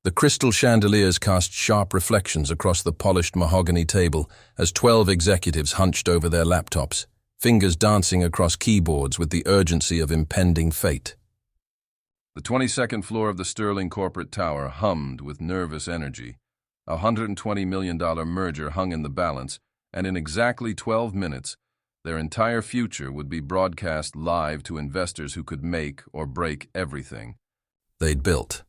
The crystal chandeliers cast sharp reflections across the polished mahogany table as 12 executives hunched over their laptops, fingers dancing across keyboards with the urgency of impending fate. The 22nd floor of the Sterling corporate tower hummed with nervous energy. A $120 million merger hung in the balance, and in exactly 12 minutes, their entire future would be broadcast live to investors who could make or break everything they'd built.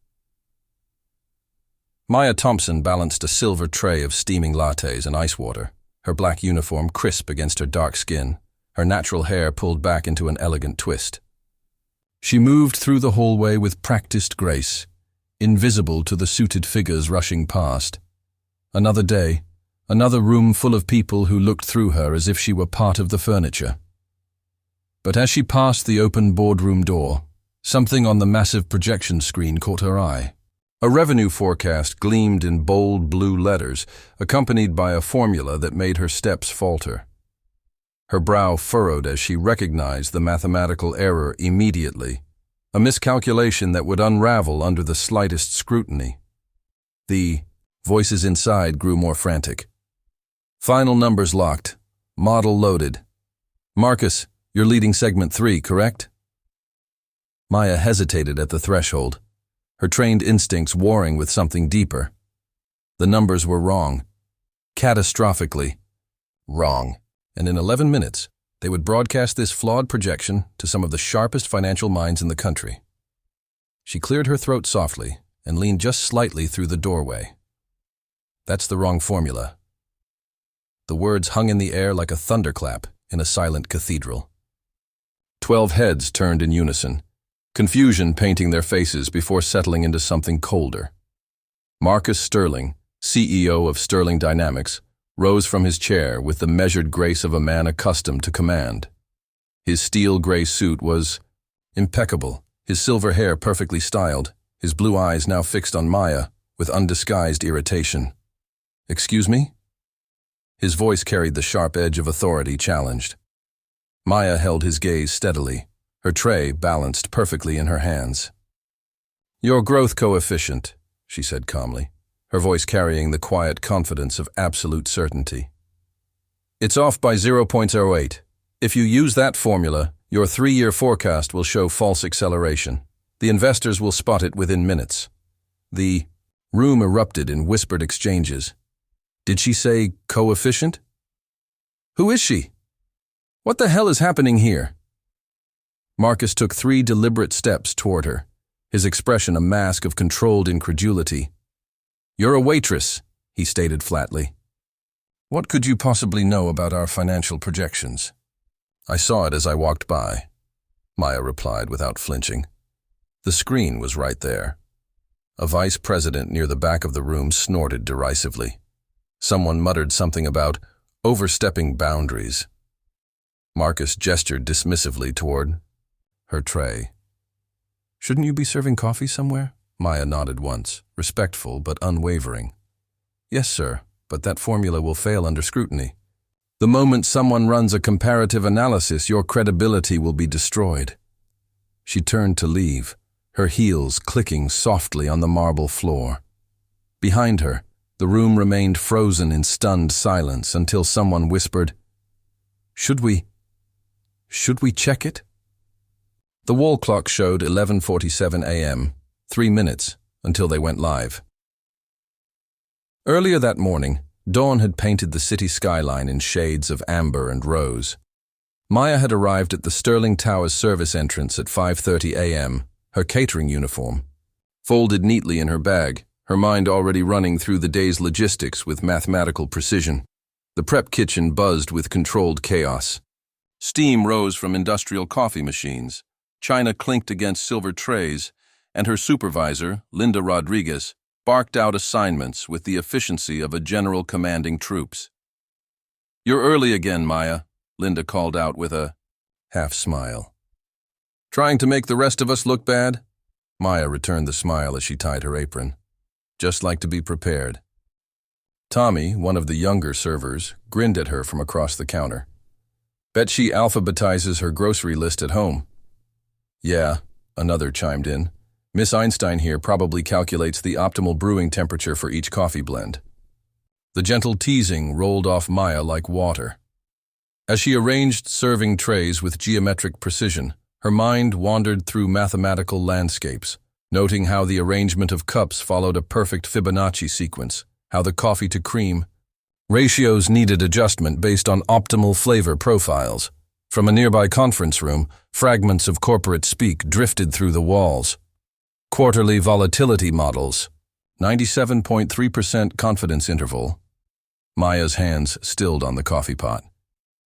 Maya Thompson balanced a silver tray of steaming lattes and ice water, her black uniform crisp against her dark skin, her natural hair pulled back into an elegant twist. She moved through the hallway with practiced grace, invisible to the suited figures rushing past. Another day, another room full of people who looked through her as if she were part of the furniture. But as she passed the open boardroom door, something on the massive projection screen caught her eye. A revenue forecast gleamed in bold blue letters, accompanied by a formula that made her steps falter. Her brow furrowed as she recognized the mathematical error immediately, a miscalculation that would unravel under the slightest scrutiny. The voices inside grew more frantic. Final numbers locked. Model loaded. Marcus, you're leading segment 3, correct? Maya hesitated at the threshold, her trained instincts warring with something deeper. The numbers were wrong. Catastrophically wrong. And in 11 minutes, they would broadcast this flawed projection to some of the sharpest financial minds in the country. She cleared her throat softly and leaned just slightly through the doorway. That's the wrong formula. The words hung in the air like a thunderclap in a silent cathedral. 12 heads turned in unison, confusion painting their faces before settling into something colder. Marcus Sterling, CEO of Sterling Dynamics, rose from his chair with the measured grace of a man accustomed to command. His steel-gray suit was impeccable, his silver hair perfectly styled, his blue eyes now fixed on Maya with undisguised irritation. "Excuse me?" His voice carried the sharp edge of authority challenged. Maya held his gaze steadily, her tray balanced perfectly in her hands. "Your growth coefficient," she said calmly, her voice carrying the quiet confidence of absolute certainty. "It's off by 0.08. If you use that formula, your 3-year forecast will show false acceleration. The investors will spot it within minutes." The room erupted in whispered exchanges. Did she say coefficient? Who is she? What the hell is happening here? Marcus took 3 deliberate steps toward her, his expression a mask of controlled incredulity. "You're a waitress," he stated flatly. "What could you possibly know about our financial projections?" "I saw it as I walked by," Maya replied without flinching. The screen was right there. A vice president near the back of the room snorted derisively. Someone muttered something about overstepping boundaries. Marcus gestured dismissively toward her tray. "Shouldn't you be serving coffee somewhere?" Maya nodded once, respectful but unwavering. "Yes, sir, but that formula will fail under scrutiny. The moment someone runs a comparative analysis, your credibility will be destroyed." She turned to leave, her heels clicking softly on the marble floor. Behind her, the room remained frozen in stunned silence until someone whispered, Should we check it?" The wall clock showed 11:47 a.m., 3 minutes until they went live. Earlier that morning, dawn had painted the city skyline in shades of amber and rose. Maya had arrived at the Sterling Tower's service entrance at 5:30 a.m., her catering uniform, folded neatly in her bag, her mind already running through the day's logistics with mathematical precision. The prep kitchen buzzed with controlled chaos. Steam rose from industrial coffee machines, china clinked against silver trays, and her supervisor, Linda Rodriguez, barked out assignments with the efficiency of a general commanding troops. "You're early again, Maya," Linda called out with a half-smile. "Trying to make the rest of us look bad?" Maya returned the smile as she tied her apron. "Just like to be prepared." Tommy, one of the younger servers, grinned at her from across the counter. "Bet she alphabetizes her grocery list at home." "Yeah," another chimed in. Miss Einstein here probably calculates the optimal brewing temperature for each coffee blend. The gentle teasing rolled off Maya like water. As she arranged serving trays with geometric precision, her mind wandered through mathematical landscapes, noting how the arrangement of cups followed a perfect Fibonacci sequence, how the coffee-to-cream ratios needed adjustment based on optimal flavor profiles. From a nearby conference room, fragments of corporate speak drifted through the walls. Quarterly volatility models, 97.3% confidence interval. Maya's hands stilled on the coffee pot.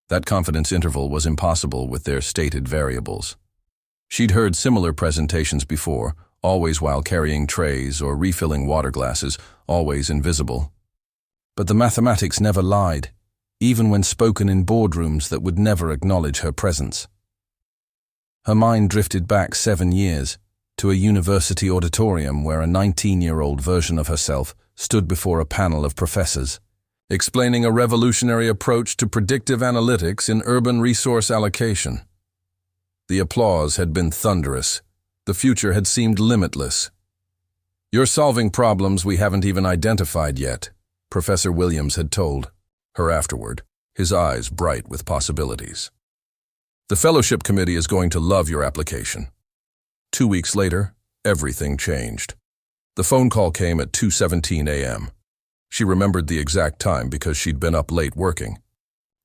That confidence interval was impossible with their stated variables. She'd heard similar presentations before, always while carrying trays or refilling water glasses, always invisible. But the mathematics never lied, even when spoken in boardrooms that would never acknowledge her presence. Her mind drifted back 7 years, to a university auditorium where a 19-year-old version of herself stood before a panel of professors, explaining a revolutionary approach to predictive analytics in urban resource allocation. The applause had been thunderous. The future had seemed limitless. "You're solving problems we haven't even identified yet," Professor Williams had told her afterward, his eyes bright with possibilities. "The fellowship committee is going to love your application." 2 weeks later, everything changed. The phone call came at 2:17 a.m. She remembered the exact time because she'd been up late working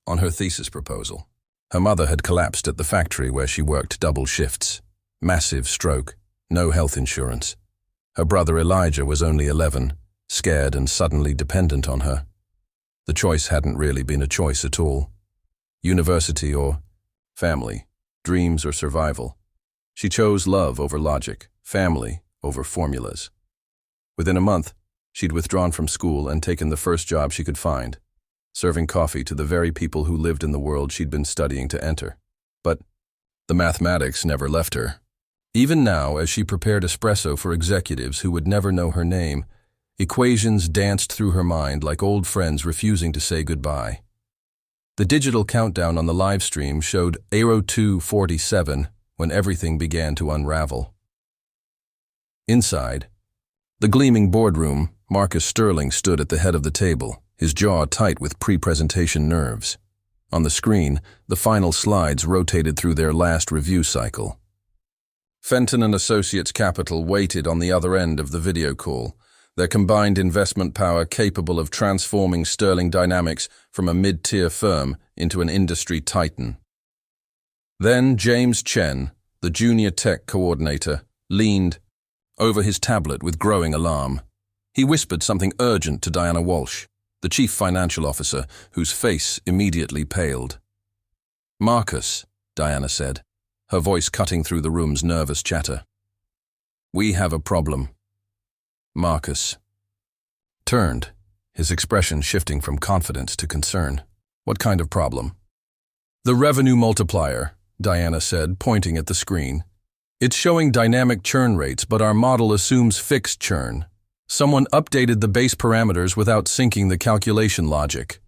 on her thesis proposal. Her mother had collapsed at the factory where she worked double shifts. Massive stroke, no health insurance. Her brother Elijah was only 11, scared and suddenly dependent on her. The choice hadn't really been a choice at all. University or family, dreams or survival. She chose love over logic, family over formulas. Within a month, she'd withdrawn from school and taken the first job she could find, serving coffee to the very people who lived in the world she'd been studying to enter. But the mathematics never left her. Even now, as she prepared espresso for executives who would never know her name, equations danced through her mind like old friends refusing to say goodbye. The digital countdown on the live stream showed 02:47 when everything began to unravel. Inside, the gleaming boardroom, Marcus Sterling stood at the head of the table, his jaw tight with pre-presentation nerves. On the screen, the final slides rotated through their last review cycle. Fenton and Associates Capital waited on the other end of the video call, their combined investment power capable of transforming Sterling Dynamics from a mid-tier firm into an industry titan. Then James Chen, the junior tech coordinator, leaned over his tablet with growing alarm. He whispered something urgent to Diana Walsh, the chief financial officer, whose face immediately paled. "Marcus," Diana said, her voice cutting through the room's nervous chatter. "We have a problem." Marcus turned, his expression shifting from confidence to concern. "What kind of problem?" "The revenue multiplier," Diana said, pointing at the screen. "It's showing dynamic churn rates, but our model assumes fixed churn. Someone updated the base parameters without syncing the calculation logic."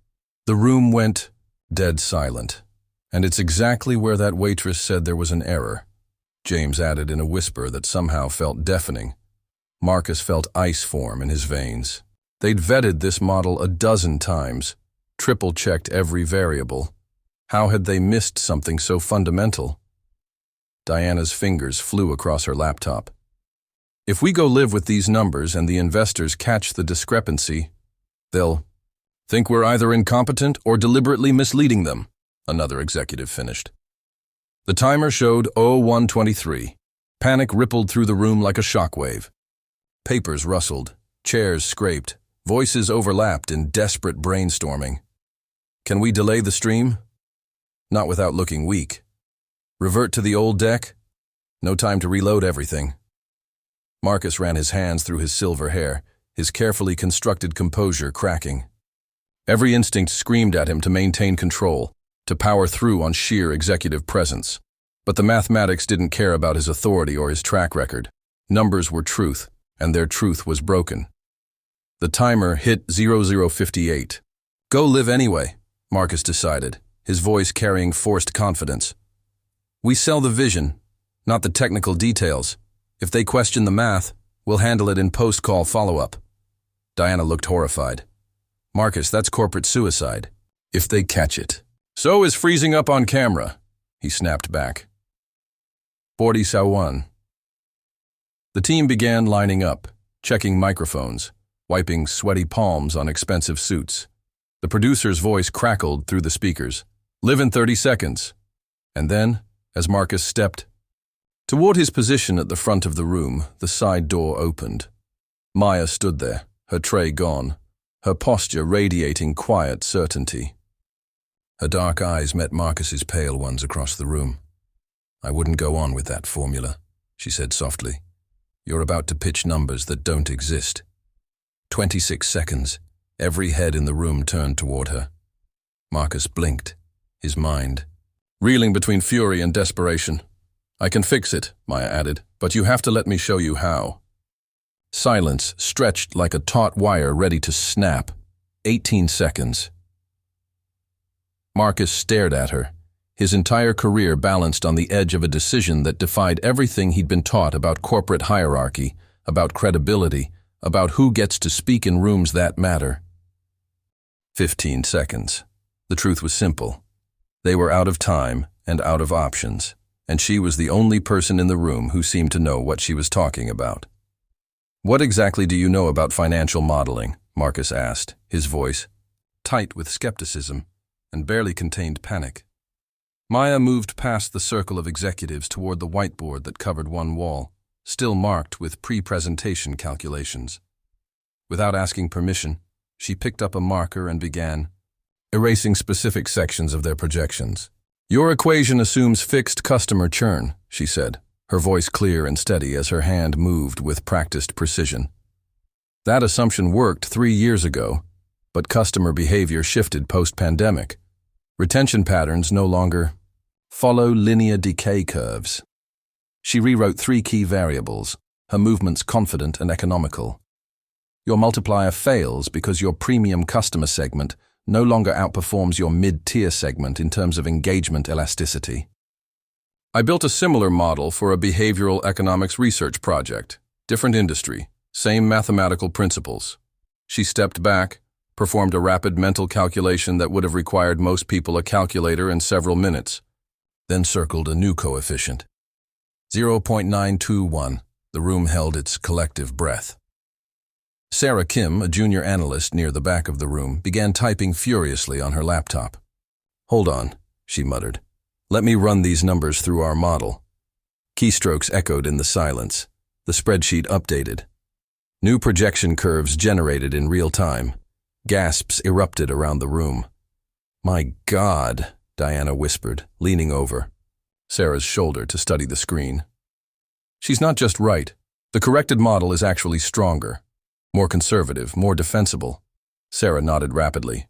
The room went dead silent. "And it's exactly where that waitress said there was an error," James added in a whisper that somehow felt deafening. Marcus felt ice form in his veins. They'd vetted this model a dozen times, triple-checked every variable. How had they missed something so fundamental? Diana's fingers flew across her laptop. "If we go live with these numbers and the investors catch the discrepancy, they'll think we're either incompetent or deliberately misleading them," another executive finished. The timer showed 01:23. Panic rippled through the room like a shockwave. Papers rustled, chairs scraped, voices overlapped in desperate brainstorming. "Can we delay the stream?" "Not without looking weak." "Revert to the old deck?" "No time to reload everything." Marcus ran his hands through his silver hair, his carefully constructed composure cracking. Every instinct screamed at him to maintain control, to power through on sheer executive presence. But the mathematics didn't care about his authority or his track record. Numbers were truth, and their truth was broken. The timer hit 00:58. "Go live anyway," Marcus decided, his voice carrying forced confidence. "We sell the vision, not the technical details. If they question the math, we'll handle it in post-call follow-up. Diana looked horrified. Marcus, that's corporate suicide. If they catch it. So is freezing up on camera, he snapped back. 40-1. The team began lining up, checking microphones, wiping sweaty palms on expensive suits. The producer's voice crackled through the speakers. Live in 30 seconds. And then, as Marcus stepped toward his position at the front of the room, the side door opened. Maya stood there, her tray gone, her posture radiating quiet certainty. Her dark eyes met Marcus's pale ones across the room. I wouldn't go on with that formula, she said softly. You're about to pitch numbers that don't exist. 26 seconds. Every head in the room turned toward her. Marcus blinked, his mind reeling between fury and desperation. I can fix it, Maya added, but you have to let me show you how. Silence stretched like a taut wire ready to snap. 18 seconds. Marcus stared at her, his entire career balanced on the edge of a decision that defied everything he'd been taught about corporate hierarchy, about credibility, about who gets to speak in rooms that matter. 15 seconds. The truth was simple. They were out of time and out of options, and she was the only person in the room who seemed to know what she was talking about. What exactly do you know about financial modeling? Marcus asked, his voice tight with skepticism and barely contained panic. Maya moved past the circle of executives toward the whiteboard that covered one wall, still marked with pre-presentation calculations. Without asking permission, she picked up a marker and began erasing specific sections of their projections. Your equation assumes fixed customer churn, she said, her voice clear and steady as her hand moved with practiced precision. That assumption worked 3 years ago, but customer behavior shifted post-pandemic. Retention patterns no longer follow linear decay curves. She rewrote 3 key variables, her movements confident and economical. Your multiplier fails because your premium customer segment no longer outperforms your mid-tier segment in terms of engagement elasticity. I built a similar model for a behavioral economics research project. Different industry, same mathematical principles. She stepped back, performed a rapid mental calculation that would have required most people a calculator in several minutes, then circled a new coefficient. 0.921. The room held its collective breath. Sarah Kim, a junior analyst near the back of the room, began typing furiously on her laptop. Hold on, she muttered. Let me run these numbers through our model. Keystrokes echoed in the silence. The spreadsheet updated. New projection curves generated in real time. Gasps erupted around the room. My God, Diana whispered, leaning over Sarah's shoulder to study the screen. She's not just right. The corrected model is actually stronger. More conservative, more defensible. Sarah nodded rapidly.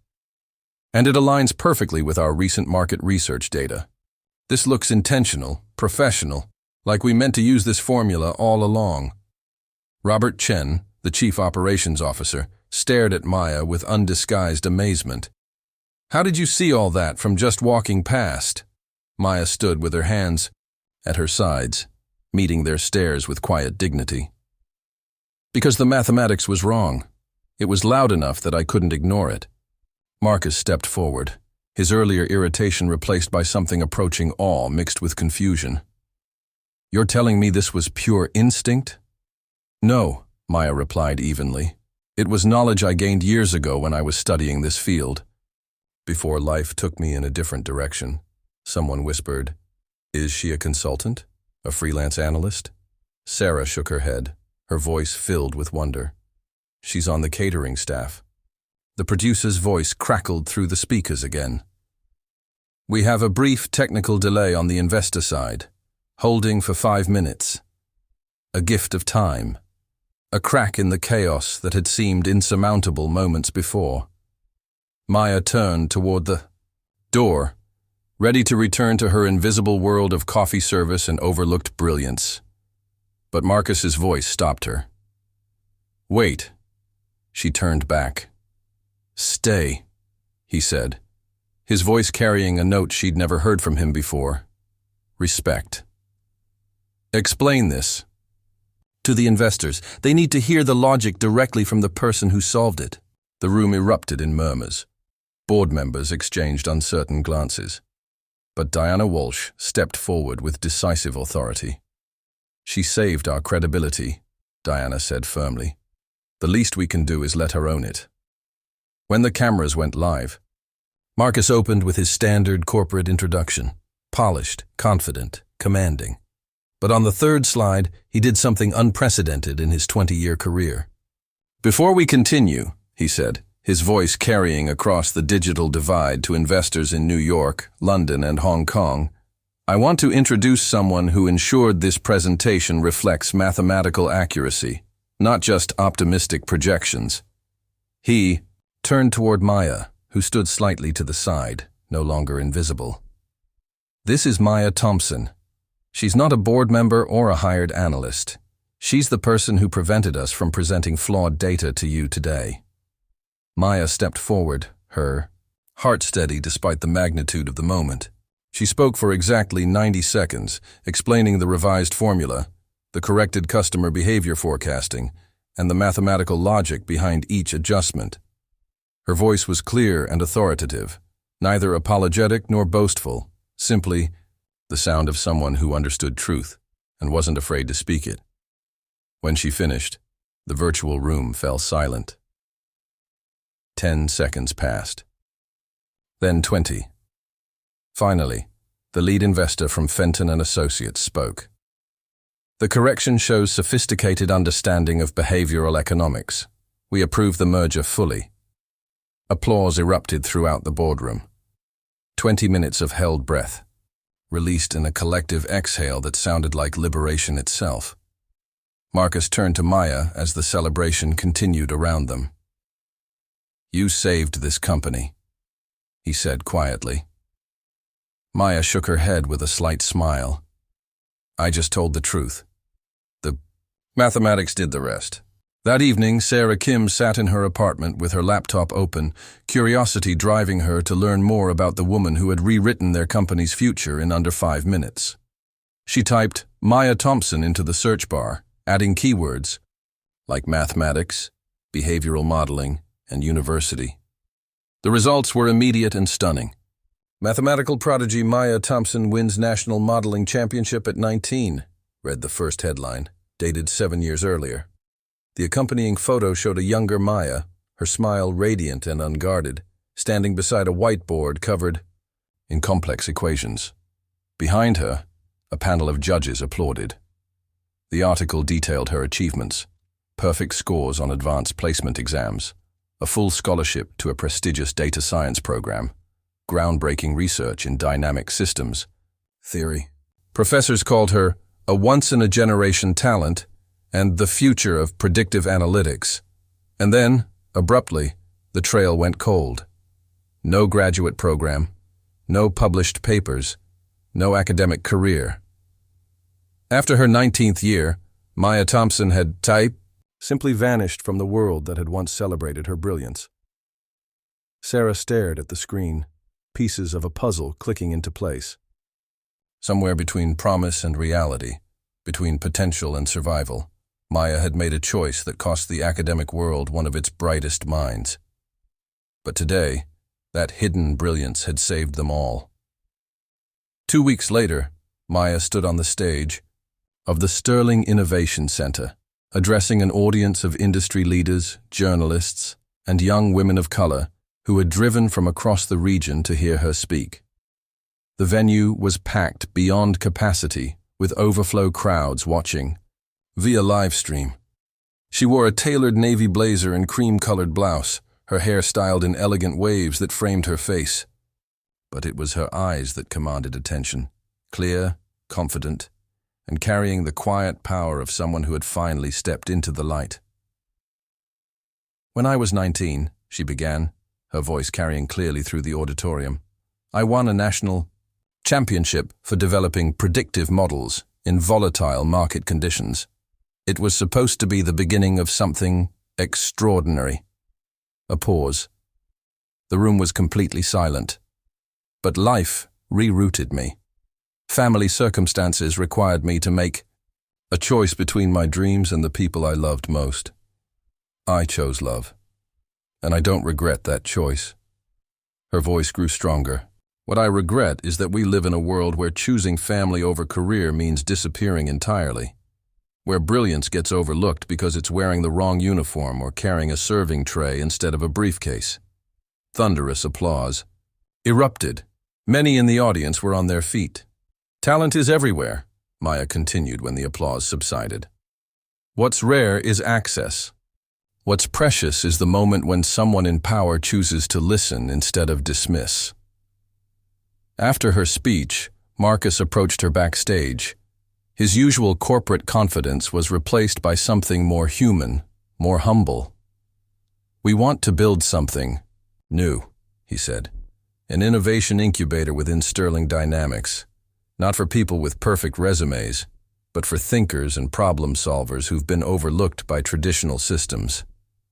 And it aligns perfectly with our recent market research data. This looks intentional, professional, like we meant to use this formula all along. Robert Chen, the chief operations officer, stared at Maya with undisguised amazement. How did you see all that from just walking past? Maya stood with her hands at her sides, meeting their stares with quiet dignity. Because the mathematics was wrong. It was loud enough that I couldn't ignore it. Marcus stepped forward, his earlier irritation replaced by something approaching awe mixed with confusion. You're telling me this was pure instinct? No, Maya replied evenly. It was knowledge I gained years ago when I was studying this field. Before life took me in a different direction, someone whispered, Is she a consultant? A freelance analyst? Sarah shook her head, her voice filled with wonder. She's on the catering staff. The producer's voice crackled through the speakers again. We have a brief technical delay on the investor side, holding for 5 minutes. A gift of time. A crack in the chaos that had seemed insurmountable moments before. Maya turned toward the door, ready to return to her invisible world of coffee service and overlooked brilliance. But Marcus's voice stopped her. Wait. She turned back. Stay, he said, his voice carrying a note she'd never heard from him before. Respect. Explain this. To the investors, they need to hear the logic directly from the person who solved it. The room erupted in murmurs. Board members exchanged uncertain glances. But Diana Walsh stepped forward with decisive authority. "She saved our credibility," Diana said firmly. "The least we can do is let her own it." When the cameras went live, Marcus opened with his standard corporate introduction, polished, confident, commanding. But on the third slide, he did something unprecedented in his 20-year career. "Before we continue," he said, his voice carrying across the digital divide to investors in New York, London, and Hong Kong, "I want to introduce someone who ensured this presentation reflects mathematical accuracy, not just optimistic projections." He turned toward Maya, who stood slightly to the side, no longer invisible. "This is Maya Thompson. She's not a board member or a hired analyst. She's the person who prevented us from presenting flawed data to you today." Maya stepped forward, her heart steady despite the magnitude of the moment. She spoke for exactly 90 seconds, explaining the revised formula, the corrected customer behavior forecasting, and the mathematical logic behind each adjustment. Her voice was clear and authoritative, neither apologetic nor boastful, simply the sound of someone who understood truth and wasn't afraid to speak it. When she finished, the virtual room fell silent. 10 seconds passed. Then 20. Finally, the lead investor from Fenton and Associates spoke. "The correction shows sophisticated understanding of behavioral economics. We approve the merger fully." Applause erupted throughout the boardroom. 20 minutes of held breath, released in a collective exhale that sounded like liberation itself. Marcus turned to Maya as the celebration continued around them. "You saved this company," he said quietly. Maya shook her head with a slight smile. "I just told the truth. The mathematics did the rest." That evening, Sarah Kim sat in her apartment with her laptop open, curiosity driving her to learn more about the woman who had rewritten their company's future in under 5 minutes. She typed Maya Thompson into the search bar, adding keywords like mathematics, behavioral modeling, and university. The results were immediate and stunning. "Mathematical prodigy Maya Thompson wins National Modeling Championship at 19, read the first headline, dated 7 years earlier. The accompanying photo showed a younger Maya, her smile radiant and unguarded, standing beside a whiteboard covered in complex equations. Behind her, a panel of judges applauded. The article detailed her achievements: perfect scores on advanced placement exams, a full scholarship to a prestigious data science program, groundbreaking research in dynamic systems theory. Professors called her a once-in-a-generation talent and the future of predictive analytics. And then, abruptly, the trail went cold. No graduate program, no published papers, no academic career. After her 19th year, Maya Thompson had simply vanished from the world that had once celebrated her brilliance. Sarah stared at the screen, pieces of a puzzle clicking into place. Somewhere between promise and reality, between potential and survival, Maya had made a choice that cost the academic world one of its brightest minds. But today, that hidden brilliance had saved them all. 2 weeks later, Maya stood on the stage of the Sterling Innovation Center, addressing an audience of industry leaders, journalists, and young women of color who had driven from across the region to hear her speak. The venue was packed beyond capacity, with overflow crowds watching via live stream. She wore a tailored navy blazer and cream-colored blouse, her hair styled in elegant waves that framed her face. But it was her eyes that commanded attention, clear, confident, and carrying the quiet power of someone who had finally stepped into the light. "When I was 19, she began, her voice carrying clearly through the auditorium, "I won a national championship for developing predictive models in volatile market conditions. It was supposed to be the beginning of something extraordinary." A pause. The room was completely silent. But life rerouted me. Family circumstances required me to make A choice between my dreams and the people I loved most. I chose love, and I don't regret that choice. Her voice grew stronger. What I regret is that we live in a world where choosing family over career means disappearing entirely, where brilliance gets overlooked because it's wearing the wrong uniform or carrying a serving tray instead of a briefcase. Thunderous applause erupted. Many in the audience were on their feet. Talent is everywhere, Maya continued when the applause subsided. What's rare is access. What's precious is the moment when someone in power chooses to listen instead of dismiss. After her speech, Marcus approached her backstage. His usual corporate confidence was replaced by something more human, more humble. "We want to build something new," he said. "An innovation incubator within Sterling Dynamics. Not for people with perfect resumes, but for thinkers and problem solvers who've been overlooked by traditional systems."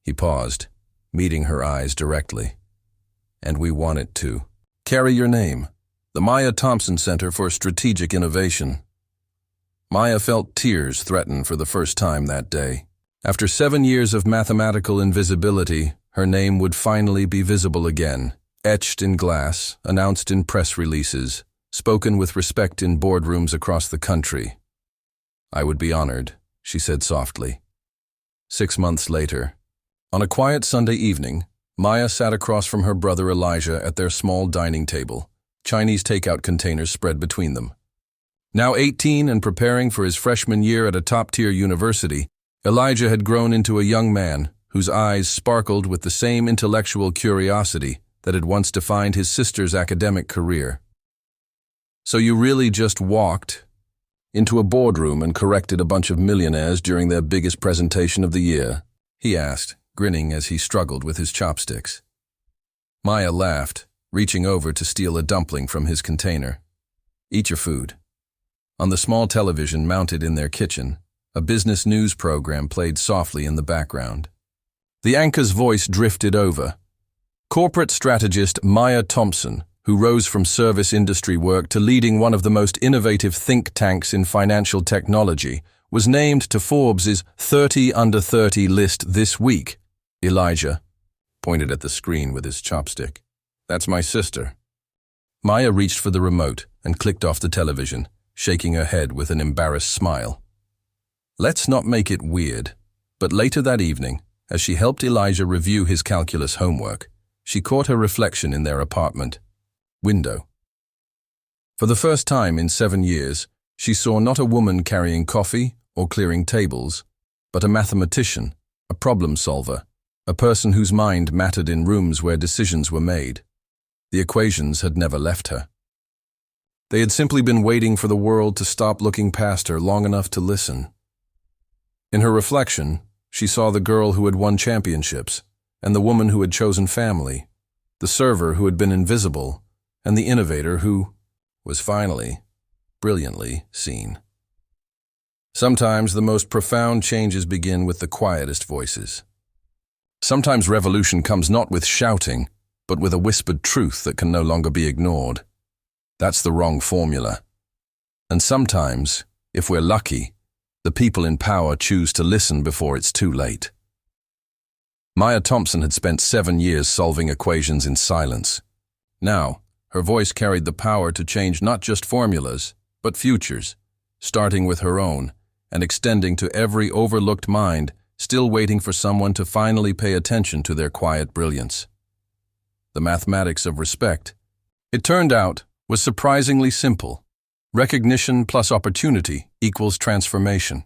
He paused, meeting her eyes directly. "And we want it to carry your name. The Maya Thompson Center for Strategic Innovation." Maya felt tears threaten for the first time that day. After 7 years of mathematical invisibility, her name would finally be visible again, etched in glass, announced in press releases, spoken with respect in boardrooms across the country. "I would be honored," she said softly. 6 months later, on a quiet Sunday evening, Maya sat across from her brother Elijah at their small dining table, Chinese takeout containers spread between them. Now 18 and preparing for his freshman year at a top-tier university, Elijah had grown into a young man whose eyes sparkled with the same intellectual curiosity that had once defined his sister's academic career. "So you really just walked into a boardroom and corrected a bunch of millionaires during their biggest presentation of the year?" he asked, grinning as he struggled with his chopsticks. Maya laughed, reaching over to steal a dumpling from his container. "Eat your food." On the small television mounted in their kitchen, a business news program played softly in the background. The anchor's voice drifted over. Corporate strategist Maya Thompson, who rose from service industry work to leading one of the most innovative think tanks in financial technology, was named to Forbes' 30 Under 30 list this week. Elijah pointed at the screen with his chopstick. "That's my sister." Maya reached for the remote and clicked off the television, shaking her head with an embarrassed smile. Let's not make it weird, but later that evening, as she helped Elijah review his calculus homework, she caught her reflection in their apartment window. For the first time in 7 years, she saw not a woman carrying coffee or clearing tables, but a mathematician, a problem solver, a person whose mind mattered in rooms where decisions were made. The equations had never left her. They had simply been waiting for the world to stop looking past her long enough to listen. In her reflection, she saw the girl who had won championships, and the woman who had chosen family, the server who had been invisible, and the innovator who was finally, brilliantly seen. Sometimes the most profound changes begin with the quietest voices. Sometimes revolution comes not with shouting, but with a whispered truth that can no longer be ignored. That's the wrong formula. And sometimes, if we're lucky, the people in power choose to listen before it's too late. Maya Thompson had spent 7 years solving equations in silence. Now, her voice carried the power to change not just formulas, but futures, starting with her own and extending to every overlooked mind still waiting for someone to finally pay attention to their quiet brilliance. The mathematics of respect, it turned out, was surprisingly simple. Recognition plus opportunity equals transformation.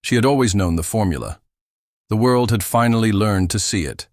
She had always known the formula. The world had finally learned to see it.